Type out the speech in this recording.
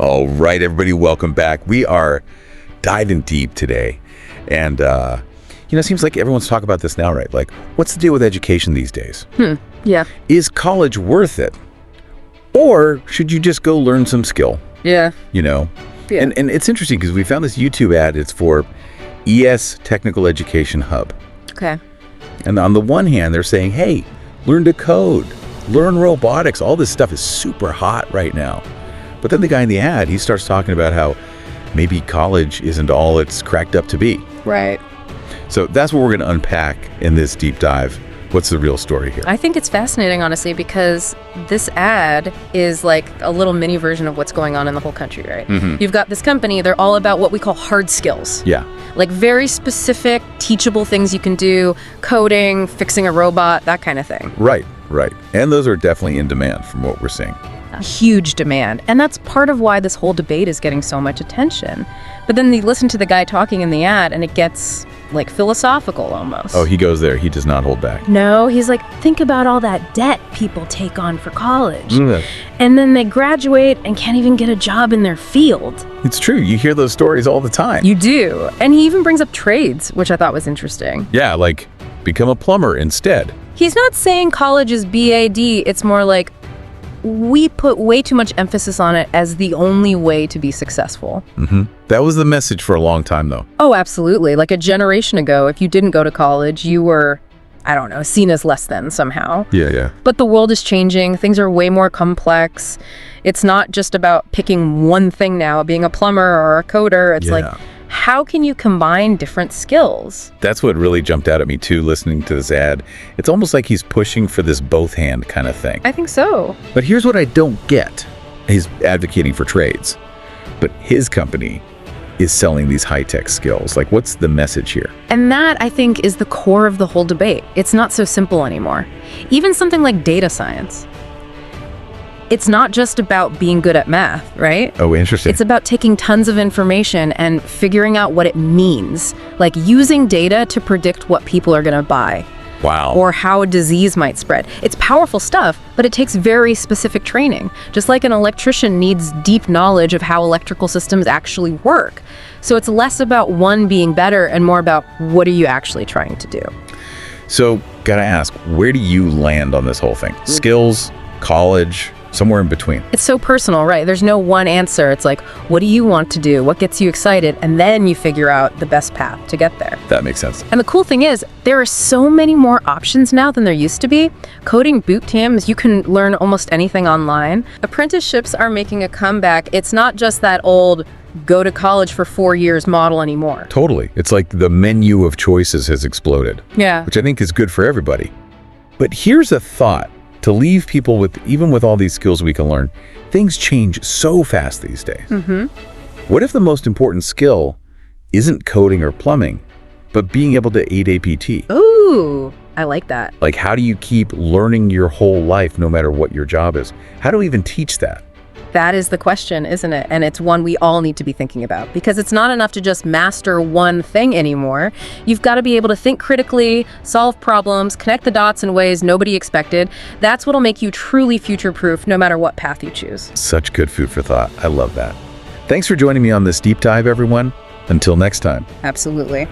All right, everybody, welcome back. We are diving deep today. And, it seems like everyone's talking about this now, right? Like, what's the deal with education these days? Yeah. Is college worth it? Or should you just go learn some skill? Yeah. Yeah. And it's interesting because we found this YouTube ad. It's for ES Technical Education Hub. Okay. And on the one hand, they're saying, hey, learn to code, learn robotics. All this stuff is super hot right now. But then the guy in the ad, he starts talking about how maybe college isn't all it's cracked up to be. Right. So that's what we're going to unpack in this deep dive. What's the real story here? I think it's fascinating, honestly, because this ad is like a little mini version of what's going on in the whole country, right? You've got this company, they're all about what we call hard skills. Yeah. Like very specific, teachable things you can do, coding, fixing a robot, that kind of thing. Right. And those are definitely in demand from what we're seeing. A huge demand. And that's part of why this whole debate is getting so much attention. But then you listen to the guy talking in the ad and it gets like philosophical almost. Oh, he goes there. He does not hold back. No, he's like, think about all that debt people take on for college. And then they graduate and can't even get a job in their field. It's true. You hear those stories all the time. You do. And he even brings up trades, which I thought was interesting. Yeah, like become a plumber instead. He's not saying college is BAD. It's more like we put way too much emphasis on it as the only way to be successful. That was the message for a long time, though. Oh, absolutely. Like a generation ago, if you didn't go to college, you were, I don't know, seen as less than somehow. Yeah. But the world is changing. Things are way more complex. It's not just about picking one thing now, being a plumber or a coder. It's like, how can you combine different skills? That's what really jumped out at me, too, listening to this ad. It's almost like he's pushing for this both-hand kind of thing. I think so. But here's what I don't get. He's advocating for trades. But his company is selling these high-tech skills. Like, what's the message here? And that, I think, is the core of the whole debate. It's not so simple anymore. Even something like data science. It's not just about being good at math, right? Oh, interesting. It's about taking tons of information and figuring out what it means, like using data to predict what people are going to buy. Wow. Or how a disease might spread. It's powerful stuff, but it takes very specific training. Just like an electrician needs deep knowledge of how electrical systems actually work. So it's less about one being better and more about what are you actually trying to do. So, gotta ask, where do you land on this whole thing? Skills, college, somewhere in between? It's so personal, right? There's no one answer. It's like, what do you want to do? What gets you excited? And then you figure out the best path to get there. That makes sense. And the cool thing is, there are so many more options now than there used to be. Coding boot camps, you can learn almost anything online. Apprenticeships are making a comeback. It's not just that old go to college for 4 years model anymore. Totally. It's like the menu of choices has exploded. Yeah. Which I think is good for everybody. But here's a thought. To leave people with, even with all these skills we can learn, things change so fast these days. What if the most important skill isn't coding or plumbing, but being able to aid APT? Ooh, I like that. Like, how do you keep learning your whole life no matter what your job is? How do we even teach that? That is the question, isn't it? And it's one we all need to be thinking about because it's not enough to just master one thing anymore. You've got to be able to think critically, solve problems, connect the dots in ways nobody expected. That's what'll make you truly future-proof no matter what path you choose. Such good food for thought. I love that. Thanks for joining me on this deep dive, everyone. Until next time. Absolutely.